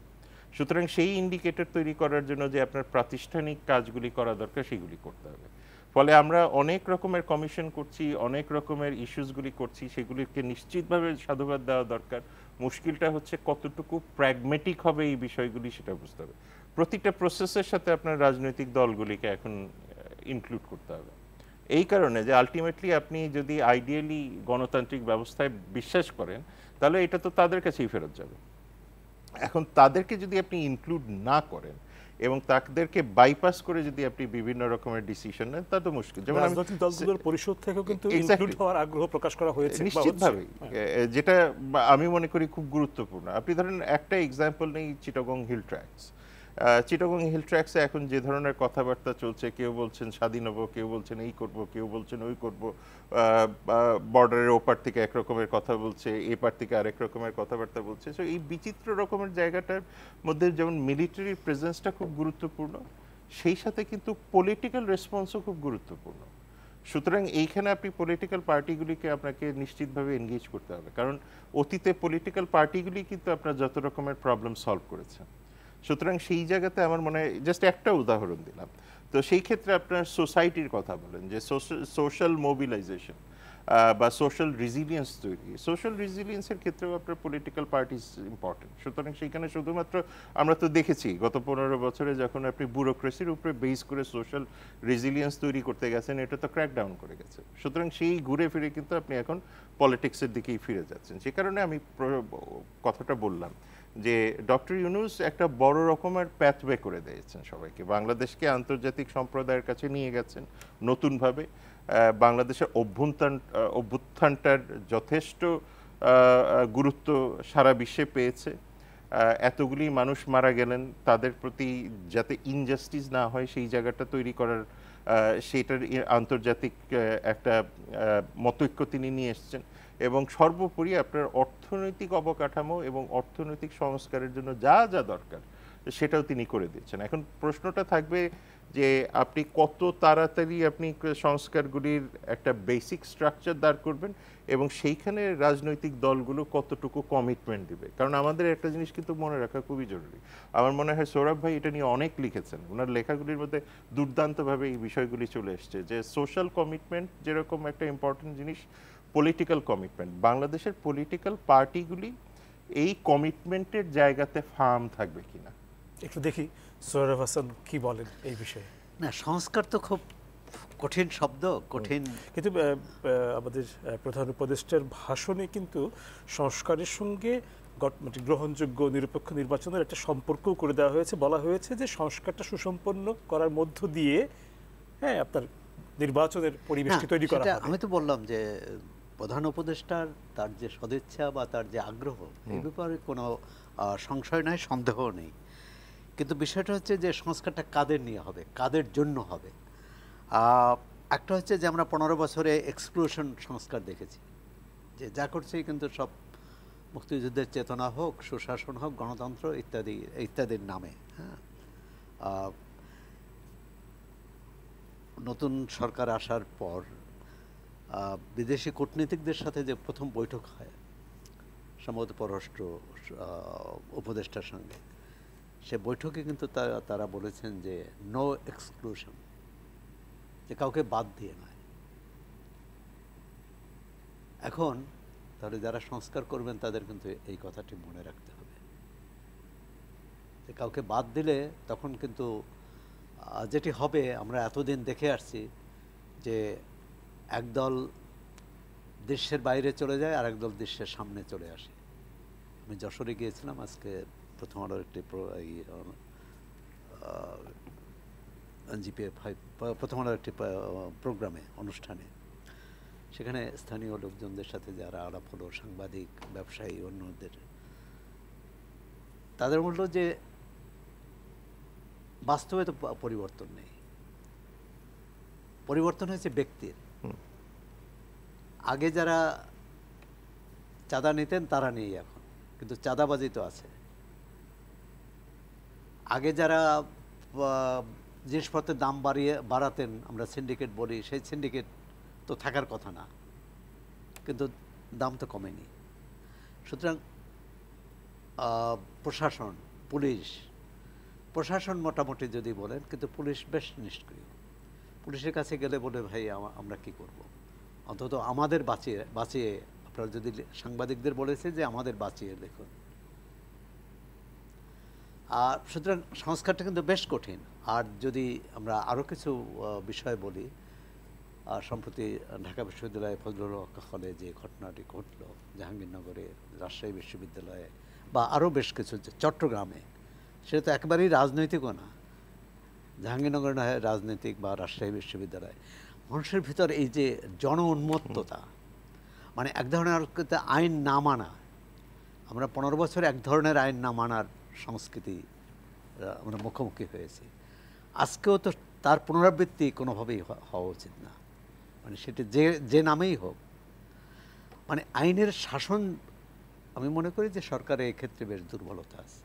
সুতরাং সেই ইন্ডিকেটর তৈরি করার জন্য যে আপনার প্রাতিষ্ঠানিক কাজগুলি করা দরকার সেগুলি করতে হবে। ফলে আমরা অনেক রকমের কমিশন করছি, অনেক রকমের ইস্যুসগুলি করছি, সেগুলিকে নিশ্চিতভাবে সাধুবাদ দেওয়া দরকার। মুশকিলটা হচ্ছে কতটুকু প্র্যাগমেটিক হবে এই বিষয়গুলি সেটা বুঝতে হবে। প্রতিটা প্রসেসের সাথে আপনার রাজনৈতিক দলগুলিকে এখন ইনক্লুড করতে হবে। এই কারণে যে আলটিমেটলি আপনি যদি আইডিয়ালি গণতান্ত্রিক ব্যবস্থায় বিশ্বাস করেন তাহলে এটা তো তাদের কাছেই ফেরত যাবে। এখন তাদেরকে যদি আপনি ইনক্লুড না করেন এবং তাদেরকে বাইপাস করে যদি আপনি বিভিন্ন রকমের ডিসিশন নেন তা তো মুশকিল। যেমন রাজনৈতিক দলগুলোর পরিষদ থেকেও কিন্তু ইনক্লুড হওয়ার আগ্রহ প্রকাশ করা হয়েছে নিশ্চিতভাবে, যেটা আমি মনে করি খুব গুরুত্বপূর্ণ। আপনি ধরেন একটা এক্সাম্পল নেই Chittagong hill tracts. Chittagong hill ট্র্যাক্সে এখন যে ধরনের কথাবার্তা চলছে, কেউ বলছেন স্বাধীন হবো, কেউ বলছেন এই করব, কেউ বলছেন ওই করব, বর্ডারের ওপার থেকে এক রকমের কথা বলছে, এপার থেকে আরেক রকমের কথাবার্তা বলছে। সো এই বিচিত্র রকমের জায়গাটার মধ্যে যেমন মিলিটারি প্রেজেন্সটা খুব গুরুত্বপূর্ণ, সেই সাথে কিন্তু পলিটিক্যাল রেসপন্সও খুব গুরুত্বপূর্ণ। সুতরাং এইখানে আপনি পলিটিক্যাল পার্টিগুলিকে আপনাকে নিশ্চিতভাবে এনগেজ করতে হবে, কারণ অতীতে পলিটিক্যাল পার্টিগুলি কিন্তু আপনার যত রকমের প্রবলেম সলভ করেছে। সুতরাং সেই জায়গাতে আমার মনে হয়, জাস্ট একটা উদাহরণ দিলাম, তো সেই ক্ষেত্রে আপনার সোসাইটির কথা বলেন যে সোশ্যাল মোবিলাইজেশন, বা সোশ্যাল রেজিলিয়েন্স তৈরি। সোশ্যাল রেজিলিয়েন্সের ক্ষেত্রেও আপনার পলিটিক্যাল পার্টিস ইম্পর্টেন্ট। সুতরাং সেইখানে শুধুমাত্র আমরা তো দেখেছি গত 15 বছরে যখন আপনি ব্যুরোক্রেসির উপরে বেস করে সোশ্যাল রেজিলিয়েন্স তৈরি করতে গেছেন, এটা তো ক্র্যাক ডাউন করে গেছে। সুতরাং সেই ঘুরে ফিরে কিন্তু আপনি এখন পলিটিক্সের দিকেই ফিরে যাচ্ছেন। সে কারণে আমি কথাটা বললাম যে ডক্টর ইউনূস একটা বড় রকমের প্যাথওয়ে করে দিয়েছেন সবাইকে, বাংলাদেশকে আন্তর্জাতিক সম্প্রদায়ের কাছে নিয়ে গেছেন নতুনভাবে। বাংলাদেশের অভ্যুত্থানটার যথেষ্ট গুরুত্ব সারা বিশ্বে পেয়েছে। এতগুলি মানুষ মারা গেলেন, তাদের প্রতি যাতে ইনজাস্টিস না হয় সেই জায়গাটা তৈরি করার সেইটার আন্তর্জাতিক একটা মতৈক্য তিনি নিয়ে এসছেন। এবং সর্বোপরি আপনার অর্থনৈতিক অবকাঠামো এবং অর্থনৈতিক সংস্কারের জন্য যা যা দরকার সেটাও তিনি করে দিচ্ছেন। এখন প্রশ্নটা থাকবে যে আপনি কত তাড়াতাড়ি আপনি সংস্কারগুলির একটা বেসিক স্ট্রাকচার দাঁড় করবেন এবং সেইখানে রাজনৈতিক দলগুলো কতটুকু কমিটমেন্ট দিবে। কারণ আমাদের একটা জিনিস কিন্তু মনে রাখা খুবই জরুরি। আমার মনে হয় সৌরভ ভাই এটা নিয়ে অনেক লিখেছেন, ওনার লেখাগুলির মধ্যে দুর্দান্তভাবে এই বিষয়গুলি চলে এসছে যে সোশ্যাল কমিটমেন্ট যেরকম একটা ইম্পর্টেন্ট জিনিস, পলিটিক্যাল কমিটমেন্ট। বাংলাদেশের পলিটিক্যাল পার্টিগুলি এই কমিটমেন্টের জায়গাতে ফার্ম থাকবে কিনা একটু দেখি সোহরাব হাসান কি বলেন এই বিষয়ে। না, সংস্কার তো খুব কঠিন শব্দ, কঠিন। কিন্তু আমাদের প্রধান উপদেষ্টার ভাষণে কিন্তু সংস্কারের সঙ্গে গ্রহণযোগ্য নিরপেক্ষ নির্বাচনের একটা সম্পর্কও করে দেওয়া হয়েছে। বলা হয়েছে যে সংস্কারটা সুসম্পন্ন করার মধ্য দিয়ে হ্যাঁ আপনার নির্বাচনের পরিবেশটি তৈরি করা হবে। আমি তো বললাম যে প্রধান উপদেষ্টার তার যে সদিচ্ছা বা তার যে আগ্রহ, এই ব্যাপারে কোনো সংশয় নাই, সন্দেহ নেই। কিন্তু বিষয়টা হচ্ছে যে সংস্কারটা কাদের নিয়ে হবে, কাদের জন্য হবে। একটা হচ্ছে যে আমরা 15 বছরে এক্সক্লুশন সংস্কার দেখেছি, যে যা করছে কিন্তু সব মুক্তিযুদ্ধের চেতনা হোক, সুশাসন হোক, গণতন্ত্র ইত্যাদি ইত্যাদির নামে। হ্যাঁ, নতুন সরকার আসার পর বিদেশি কূটনীতিকদের সাথে যে প্রথম বৈঠক হয় সম্ভবত পররাষ্ট্র উপদেষ্টার সঙ্গে, সে বৈঠকে কিন্তু তারা বলেছেন যে নো এক্সক্লুশন, যে কাউকে বাদ দিয়ে নয়। এখন তাহলে যারা সংস্কার করবেন তাদের কিন্তু এই কথাটি মনে রাখতে হবে যে কাউকে বাদ দিলে তখন কিন্তু যেটি হবে, আমরা এতদিন দেখে আসছি যে একদল দেশের বাইরে চলে যায় আর একদল দেশের সামনে চলে আসে। আমি যশোরে গিয়েছিলাম আজকে প্রথম আলোর একটি এনজিপিএ প্রথম আলোর একটি প্রোগ্রামে, অনুষ্ঠানে। সেখানে স্থানীয় লোকজনদের সাথে যারা আলাপ হলো, সাংবাদিক, ব্যবসায়ী, অন্যদের, তাদের বলল যে বাস্তবে তো পরিবর্তন নেই, পরিবর্তন হয়েছে ব্যক্তির। আগে যারা চাঁদা নিতেন তারা নেই এখন, কিন্তু চাঁদাবাজি তো আছে। আগে যারা জিনিসপত্রের দাম বাড়াতেন, আমরা সিন্ডিকেট বলি, সেই সিন্ডিকেট তো থাকার কথা না, কিন্তু দাম তো কমেনি। সুতরাং প্রশাসন, প্রশাসন মোটামুটি যদি বলেন, কিন্তু পুলিশ বেশ নিষ্ক্রিয়। পুলিশের কাছে গেলে বলে ভাই আমরা কি করব, অন্তত আমাদের বাঁচিয়ে আপনারা যদি সাংবাদিকদের বলেছে যে আমাদের বাঁচিয়ে দেখুন। আর সুতরাং সংস্কারটা কিন্তু বেশ কঠিন। আর যদি আমরা আরও কিছু বিষয় বলি, সম্প্রতি ঢাকা বিশ্ববিদ্যালয়ে ফজলুল হক হলে যে ঘটনাটি ঘটল, জাহাঙ্গীরনগরে, রাজশাহী বিশ্ববিদ্যালয়ে, বা আরও বেশ কিছু চট্টগ্রামে, সেটা তো একেবারেই রাজনৈতিকও না। জাহাঙ্গীরনগর না হয় রাজনৈতিক, বা রাজশাহী বিশ্ববিদ্যালয়, মানুষের ভিতর এই যে জন উন্মত্ততা, মানে এক ধরনের আইন না মানা। আমরা 15 বছর এক ধরনের আইন না মানার সংস্কৃতি আমরা মুখোমুখি হয়েছি। আজকেও তো তার পুনরাবৃত্তি কোনোভাবেই হওয়া উচিত না, মানে সেটি যে নামেই হোক। মানে আইনের শাসন, আমি মনে করি যে সরকারের এক্ষেত্রে বেশ দুর্বলতা আছে।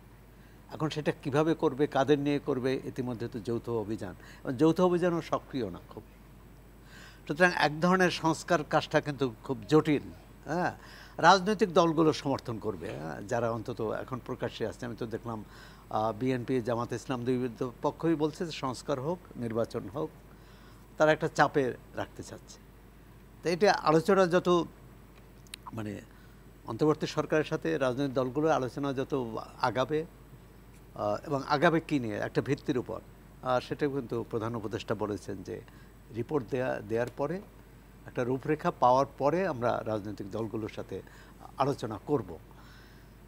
এখন সেটা কিভাবে করবে, কাদের নিয়ে করবে, ইতিমধ্যে তো যৌথ অভিযানও সক্রিয় না খুব। সুতরাং এক ধরনের সংস্কার কাজটা কিন্তু খুব জটিল। হ্যাঁ, রাজনৈতিক দলগুলো সমর্থন করবে, যারা অন্তত এখন প্রকাশ্যে আসছে। আমি তো দেখলাম বিএনপি, জামাত ইসলাম দুই পক্ষই বলছে যে সংস্কার হোক, নির্বাচন হোক, তারা একটা চাপে রাখতে চাচ্ছে। তো এটা আলোচনা যত মানে অন্তর্বর্তী সরকারের সাথে রাজনৈতিক দলগুলো আলোচনা যত আগাবে এবং আগাবে কী নিয়ে একটা ভিত্তির উপর, সেটাও কিন্তু প্রধান উপদেষ্টা বলেছেন যে রিপোর্ট দেওয়ার পরে একটা রূপরেখা পাওয়ার পরে আমরা রাজনৈতিক দলগুলোর সাথে আলোচনা করব।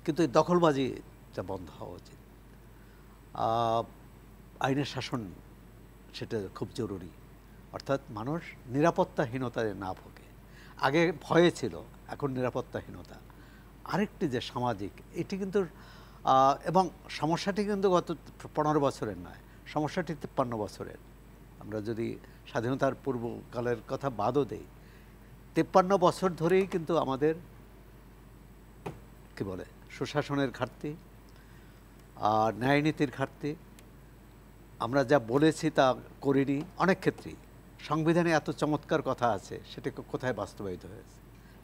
কিন্তু এই দখলবাজিটা বন্ধ হওয়া উচিত। আইনের শাসন সেটা খুব জরুরি, অর্থাৎ মানুষ নিরাপত্তাহীনতায় না ভোগে। আগে ভয়ে ছিল, এখন নিরাপত্তাহীনতা। আরেকটি যে সামাজিক, এটি কিন্তু এবং সমস্যাটি কিন্তু গত 15 বছরের নয়, সমস্যাটি 53 বছরের। আমরা যদি স্বাধীনতার পূর্বকালের কথা বাদও দেই, 53 বছর ধরেই কিন্তু আমাদের কি বলে সুশাসনের ঘাটতি, ন্যায়নীতির ঘাটতি, আমরা যা বলেছি তা করিনি অনেক ক্ষেত্রেই। সংবিধানে এত চমৎকার কথা আছে, সেটা কোথায় বাস্তবায়িত হয়েছে?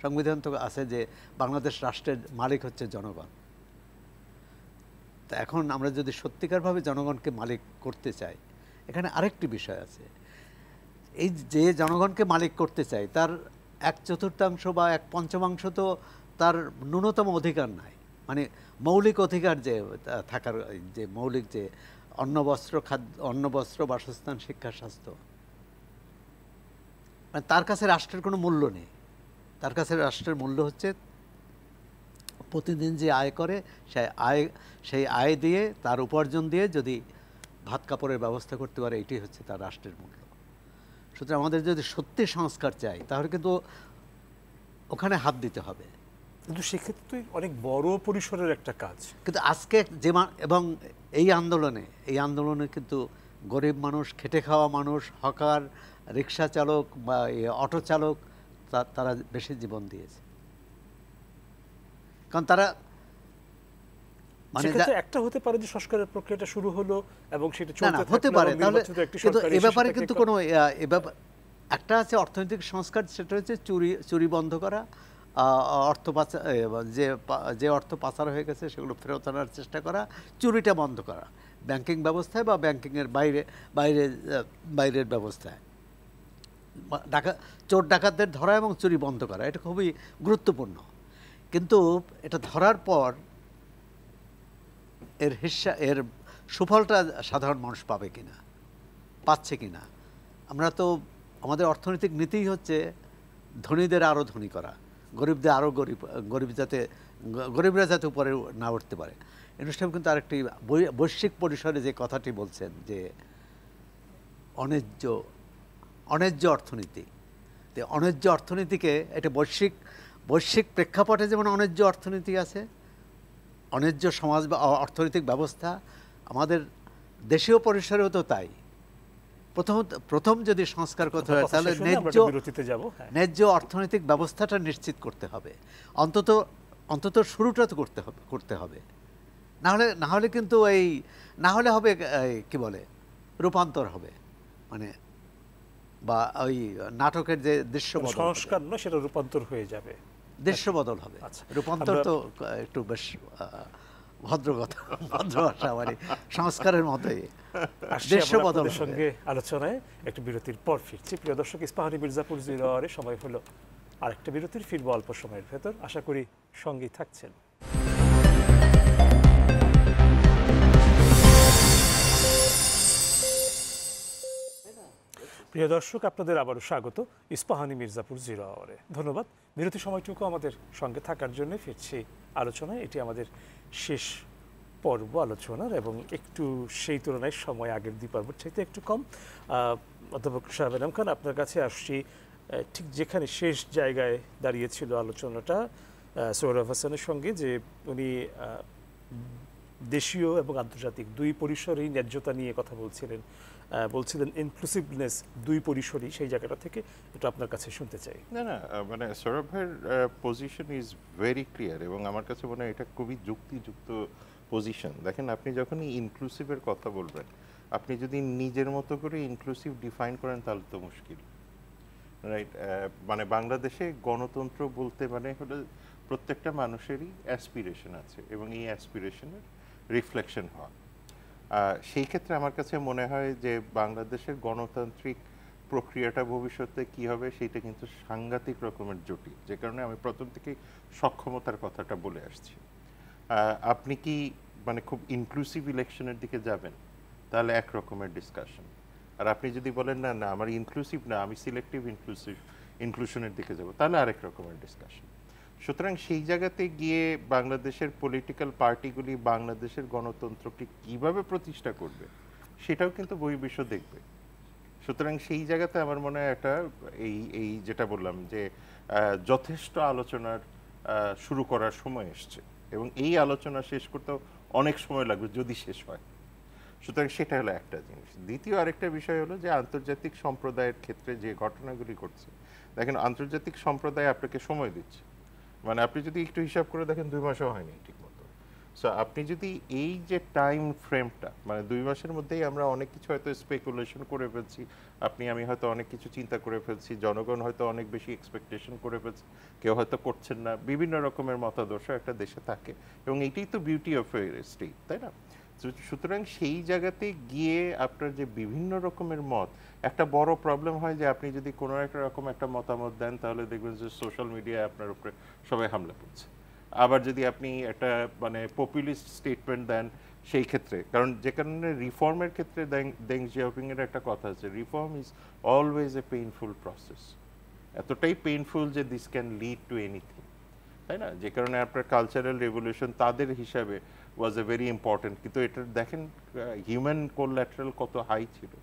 সংবিধান তো আছে যে বাংলাদেশ রাষ্ট্রের মালিক হচ্ছে জনগণ। তা এখন আমরা যদি সত্যিকারভাবে জনগণকে মালিক করতে চাই, এখানে আরেকটি বিষয় আছে। এই যে জনগণকে মালিক করতে চাই, তার 1/4 বা 1/5 তো তার ন্যূনতম অধিকার নাই। মানে মৌলিক অধিকার যে থাকার, যে মৌলিক যে অন্ন বস্ত্র বাসস্থান শিক্ষা স্বাস্থ্য, মানে তার কাছে রাষ্ট্রের কোনো মূল্য নেই। তার কাছে রাষ্ট্রের মূল্য হচ্ছে প্রতিদিন যে আয় করে সেই আয় দিয়ে, তার উপার্জন দিয়ে যদি ভাত কাপড়ের ব্যবস্থা করতে পারে, এটি হচ্ছে তার রাষ্ট্রের মূল্য। সুতরাং আমাদের যদি সত্যি সংস্কার চাই, তাহলে কিন্তু ওখানে হাত দিতে হবে। কিন্তু সেক্ষেত্রে তো অনেক বড় পরিসরের একটা কাজ। কিন্তু আজকে এবং এই আন্দোলনে কিন্তু গরিব মানুষ, খেটে খাওয়া মানুষ, হকার, রিক্সা চালক বা অটো চালক, তারা বেশি জীবন দিয়েছে। কারণ তারা মানে একটা হতে পারে যে সংস্কারের প্রক্রিয়াটা শুরু হলো এবং সেটা চলতে হতে পারে, তাহলে কিন্তু এ ব্যাপারে কিন্তু কোনো একটা আছে অর্থনৈতিক সংস্কার, সেটা হচ্ছে চুরি বন্ধ করা, অর্থ পাচার, যে অর্থ পাচার হয়ে গেছে সেগুলো ফেরত আনার চেষ্টা করা, চুরিটা বন্ধ করা ব্যাংকিং ব্যবস্থায় বা ব্যাংকিংয়ের বাইরের ব্যবস্থায়, চোর ডাকাতদের ধরা এবং চুরি বন্ধ করা, এটা খুবই গুরুত্বপূর্ণ। কিন্তু এটা ধরার পর এর সুফলটা সাধারণ মানুষ পাবে কিনা, পাচ্ছে কিনা? আমরা তো আমাদের অর্থনৈতিক নীতিই হচ্ছে ধনীদের আরও ধনী করা, গরিবদের আরও গরিবরা যাতে উপরে না উঠতে পারে। অনুষ্ঠান কিন্তু আরেকটি বৈশ্বিক পরিসরে যে কথাটি বলছেন যে অন্যায্য অর্থনীতি, অন্যায্য অর্থনীতিকে এটা বৈশ্বিক প্রেক্ষাপটে যেমন অন্যায্য অর্থনীতি আছে, অন্যায্য সমাজ বা অর্থনৈতিক ব্যবস্থা, আমাদের দেশীয় পরিসরেও তো তাই। প্রথম যদি সংস্কার করতে হয়, তাহলে ন্যায্য অর্থনৈতিক ব্যবস্থাটা নিশ্চিত করতে হবে। অন্তত শুরুটা তো করতে হবে। না হলে কিন্তু না হলে হবে কি বলে রূপান্তর হবে, মানে বা ওই নাটকের যে দৃশ্য সংস্কার নয়, সেটা রূপান্তর হয়ে যাবে, দৃশ্য বদল হবে। রূপান্তর তো একটু বেশ ভদ্র ভাষা, মানে সংস্কারের মতোই দৃশ্য বদল। সঙ্গে আলোচনায় একটু বিরতির পর ফিরছি। প্রিয় দর্শক, ইস্পাহানি মির্জাপুর জিরোয়ারে সময় হলো আরেকটা বিরতির, ফিরবো অল্প সময়ের ভেতর। আশা করি সঙ্গেই থাকছেন। প্রিয় দর্শক, আপনাদের আবারও স্বাগত ইস্পাহানি মির্জাপুর জিরো আওয়ারে। ধন্যবাদ বিরতি সময়টুকু আমাদের সঙ্গে থাকার জন্য। ফিরছি আলোচনায়। এটি আমাদের শেষ পর্ব আলোচনার, এবং একটু সেই তুলনায় সময় আগের দুই পর্বের চাইতে একটু কম। অধ্যাপক শাহাব আলম খান, আপনার কাছে আসছি। ঠিক যেখানে শেষ জায়গায় দাঁড়িয়েছিল আলোচনাটা সোহরাব হাসানের সঙ্গে, যে উনি দেশীয় এবং আন্তর্জাতিক দুই পরিসরেই ন্যায্যতা নিয়ে কথা বলছিলেন ইনক্লুসিভনেস দুই পরিসরই, সেই জায়গাটা থেকে একটু আপনার কাছে শুনতে চাই। না, মানে সৌরভ ভাইয়ের পজিশন ইজ ভেরি ক্লিয়ার, এবং আমার কাছে মনে হয় এটা খুবই যুক্তিযুক্ত পজিশন। দেখেন, আপনি যখনই ইনক্লুসিভের কথা বলবেন, আপনি যদি নিজের মতো করে ইনক্লুসিভ ডিফাইন করেন, তাহলে তো মুশকিল, রাইট? মানে বাংলাদেশে গণতন্ত্র বলতে মানে হলো প্রত্যেকটা মানুষেরই অ্যাসপিরেশন আছে, এবং এই অ্যাসপিরেশনের রিফ্লেকশন হয়। সেই ক্ষেত্রে আমার কাছে মনে হয় যে বাংলাদেশের গণতান্ত্রিক প্রক্রিয়াটা ভবিষ্যতে কি হবে সেটা কিন্তু সাংঘাতিক রকমের জটিল, যে কারণে আমি প্রথম থেকেই সক্ষমতার কথাটা বলে আসছি। আপনি কি মানে খুব ইনক্লুসিভ ইলেকশনের দিকে যাবেন, তাহলে এক রকমের ডিসকাশন। আর আপনি যদি বলেন না না আমার ইনক্লুসিভ না, আমি সিলেক্টিভ ইনক্লুশনের দিকে যাব, তাহলে আরেক রকমের ডিসকাশন। সুতরাং সেই জায়গাতে গিয়ে বাংলাদেশের পলিটিক্যাল পার্টিগুলি বাংলাদেশের গণতন্ত্রকে কিভাবে প্রতিষ্ঠা করবে সেটাও কিন্তু বহির্বিশ্ব দেখবে। সুতরাং সেই জায়গাতে আমার মনে হয় একটা এই যেটা বললাম যে যথেষ্ট আলোচনার শুরু করার সময় এসছে, এবং এই আলোচনা শেষ করতেও অনেক সময় লাগবে যদি শেষ হয়। সুতরাং সেটা হলো একটা জিনিস। দ্বিতীয় আরেকটা বিষয় হলো যে আন্তর্জাতিক সম্প্রদায়ের ক্ষেত্রে যে ঘটনাগুলি ঘটছে, দেখেন আন্তর্জাতিক সম্প্রদায় আপনাকে সময় দিচ্ছে, মানে আপনি যদি একটু হিসাব করে দেখেন 2 মাসও হয়নি ঠিক মতো। সো আপনি যদি এই যে টাইম ফ্রেমটা, মানে 2 মাসের মধ্যেই আমরা অনেক কিছু হয়তো স্পেকুলেশন করে ফেলছি, আমি হয়তো অনেক কিছু চিন্তা করে ফেলছি, জনগণ হয়তো অনেক বেশি এক্সপেকটেশন করে ফেলছে, কেউ হয়তো করছেন না, বিভিন্ন রকমের মতাদর্শ একটা দেশে থাকে, এবং এইটাই তো বিউটি অফ এ স্টেট, তাই না? সুতরাং সেই জায়গাতে গিয়ে আপনার যে বিভিন্ন রকমের মত, একটা বড় প্রবলেম হয় যে আপনি যদি কোনো একটা রকম একটা মতামত দেন তাহলে দেখবেন যে সোশ্যাল মিডিয়ায় আপনার উপরে সবাই হামলা করছে। আবার যদি আপনি একটা মানে পপুলিস্ট স্টেটমেন্ট দেন সেই ক্ষেত্রে, কারণ যে কারণে রিফর্মের ক্ষেত্রে দেং জিয়াওপিং এর একটা কথা আছে, reform is always a painful process, এতটাই পেইনফুল যে this can lead to anything, তাই না? যে কারণে আপনার কালচারাল রেভলিউশন তাদের হিসাবে ওয়াজ এ ভেরি ইম্পর্টেন্ট, কিন্তু এটা দেখেন হিউম্যান কোল্যাটারাল কত হাই ছিল।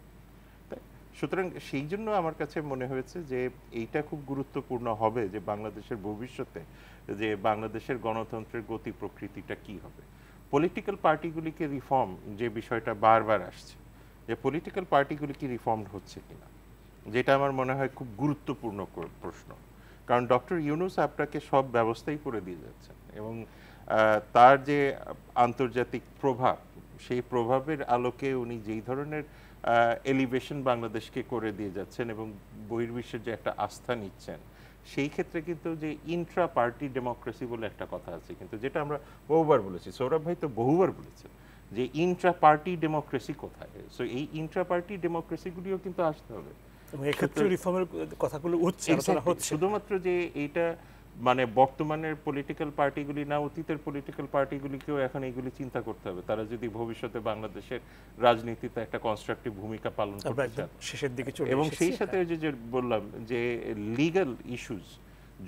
তাই সুতরাং সেই জন্য আমার কাছে মনে হয়েছে যে এইটা খুব গুরুত্বপূর্ণ হবে যে বাংলাদেশের ভবিষ্যতে যে বাংলাদেশের গণতন্ত্রের গতি প্রকৃতিটা কি হবে। পলিটিক্যাল পার্টিগুলিকে রিফর্ম, যে বিষয়টা বারবার আসছে, যে পলিটিক্যাল পার্টিগুলি কি রিফর্মড হচ্ছে কিনা, যেটা আমার মনে হয় খুব গুরুত্বপূর্ণ প্রশ্ন। কারণ ডক্টর ইউনূস আপনাকে সব ব্যবস্থাই করে দিয়ে যাচ্ছেন, এবং তার যে আন্তর্জাতিক প্রভাব, সেই প্রভাবের আলোকে উনি যেই ধরনের এলিভেশন বাংলাদেশকে করে দিয়ে যাচ্ছেন এবং বহির্বিশ্বের যে একটা আস্থা নিচ্ছেন, সেই ক্ষেত্রে কিন্তু যে ইন্ট্রা পার্টি ডেমোক্রেসি বলে একটা কথা আছে, কিন্তু যেটা আমরা বহুবার বলেছি, সৌরভ ভাই তো বহুবার বলেছেন যে ইন্ট্রা পার্টি ডেমোক্রেসি কোথায়। সো এই ইন্ট্রা পার্টি ডেমোক্রেসিগুলিও কিন্তু আসতে হবে, এবং এক্ষেত্রে রিফর্মের কথাগুলো উঠছে, আলোচনা হচ্ছে। শুধুমাত্র যে এইটা মানে বর্তমানের পলিটিক্যাল পার্টিগুলি না, অতীতের পলিটিক্যাল পার্টিগুলিকেও এখন এইগুলি চিন্তা করতে হবে, তারা যদি ভবিষ্যতে বাংলাদেশের রাজনীতিতে একটা কনস্ট্রাকটিভ ভূমিকা পালন করতে চান। শেষের দিকে চলে এবং এসেছি, সেই সাথে ওই যে বললাম যে লিগ্যাল ইস্যুস,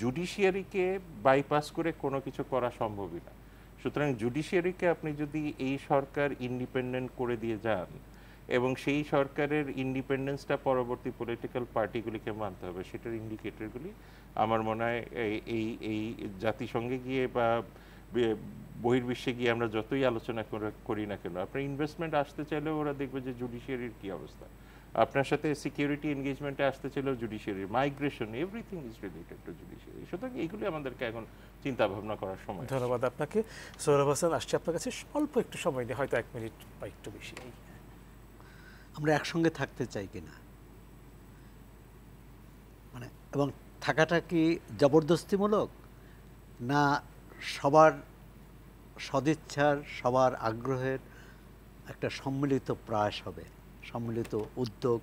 জুডিশিয়ারিকে বাইপাস করে কোনো কিছু করা সম্ভবই না। সুতরাং জুডিশিয়ারিকে আপনি যদি এই সরকার ইন্ডিপেন্ডেন্ট করে দিয়ে যান, এবং সেই সরকারের ইন্ডিপেন্ডেন্সটা পরবর্তী পলিটিক্যাল পার্টিগুলিকে মানতে হবে, সেটার ইন্ডিকেটরগুলি আমার মনে হয় এই জাতিসংঘে গিয়ে বা বহির্বিশ্বে গিয়ে আমরা যতই আলোচনা করি না কেন, আপনার ইনভেস্টমেন্ট আসতে চাইলেও ওরা দেখবে যে জুডিশিয়ারির কী অবস্থা, আপনার সাথে সিকিউরিটি এনগেজমেন্টে আসতে চাইলেও judiciary, migration, everything is related to judiciary. সুতরাং এইগুলি আমাদেরকে এখন চিন্তা ভাবনা করার সময়। ধন্যবাদ আপনাকে। সৌরভ হাসান, আসছে আপনার কাছে অল্প একটু সময় নিয়ে, হয়তো 1 মিনিট বা একটু বেশি। আমরা একসঙ্গে থাকতে চাই কিনা, মানে এবং থাকাটা কি জবরদস্তিমূলক, না সবার সদিচ্ছার, সবার আগ্রহের একটা সম্মিলিত প্রয়াস হবে, সম্মিলিত উদ্যোগ,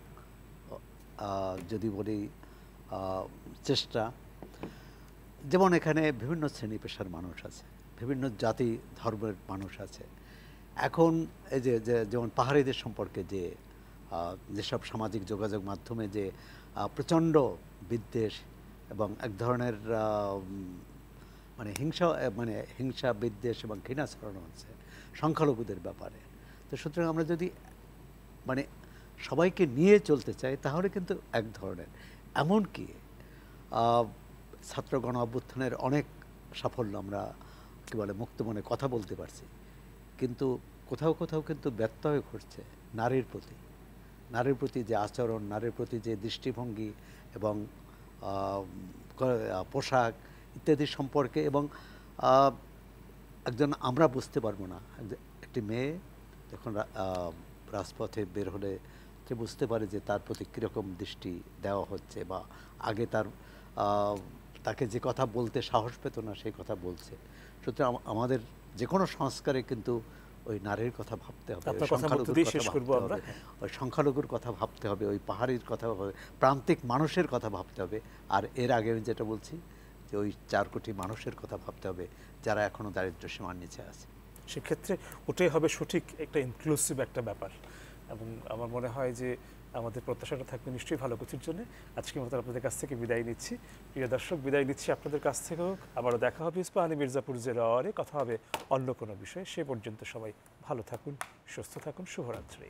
যদি বলি চেষ্টা। যেমন এখানে বিভিন্ন শ্রেণী পেশার মানুষ আছে, বিভিন্ন জাতি ধর্মের মানুষ আছে। এখন এই যে যেমন পাহাড়িদের সম্পর্কে যেসব সামাজিক যোগাযোগ মাধ্যমে যে প্রচণ্ড বিদ্বেষ এবং এক ধরনের হিংসা বিদ্বেষ এবং ঘৃণা ছড়ানো হচ্ছে সংখ্যালঘুদের ব্যাপারে। তো সুতরাং আমরা যদি মানে সবাইকে নিয়ে চলতে চাই তাহলে কিন্তু এক ধরনের, এমনকি ছাত্র গণ অভ্যুত্থানের অনেক সাফল্য আমরা কী বলে মুক্ত মনে কথা বলতে পারছি, কিন্তু কোথাও কোথাও কিন্তু ব্যত্যয় ঘটছে নারীর প্রতি যে আচরণ, নারীর প্রতি যে দৃষ্টিভঙ্গি এবং পোশাক ইত্যাদি সম্পর্কে। এবং আমরা বুঝতে পারবো না, একটি মেয়ে যখন রাজপথে বের হলে সে বুঝতে পারে যে তার প্রতি কীরকম দৃষ্টি দেওয়া হচ্ছে, বা আগে তাকে যে কথা বলতে সাহস পেত না সেই কথা বলছে। সুতরাং আমাদের যে কোনো সংস্কারে কিন্তু ওই নারীর কথা ভাবতে হবে, আপনার কথা মধ্য দিয়ে শেষ করবো আমরা। ওই সংখ্যালঘুর কথা ভাবতে হবে, ওই পাহাড়ির কথা ভাবতে হবে, প্রান্তিক মানুষের কথা ভাবতে হবে। আর এর আগে আমি যেটা বলছি যে ওই 4 কোটি মানুষের কথা ভাবতে হবে যারা এখনো দারিদ্র্য সীমার নিচে আছে। সেক্ষেত্রে ওটাই হবে সঠিক একটা ইনক্লুসিভ একটা ব্যাপার। এবং আমার মনে হয় যে আমাদের প্রত্যাশাটা থাকবে নিশ্চয়ই ভালো কিছুর জন্য। আজকের মতো আপনাদের কাছ থেকে বিদায় নিচ্ছি। প্রিয় দর্শক, বিদায় নিচ্ছি আপনাদের কাছ থেকেও। আবারও দেখা হবে ইস্পাহানি মির্জাপুর জেলাওয়ারে, কথা হবে অন্য কোনো বিষয়ে। সে পর্যন্ত সবাই ভালো থাকুন, সুস্থ থাকুন, শুভরাত্রি।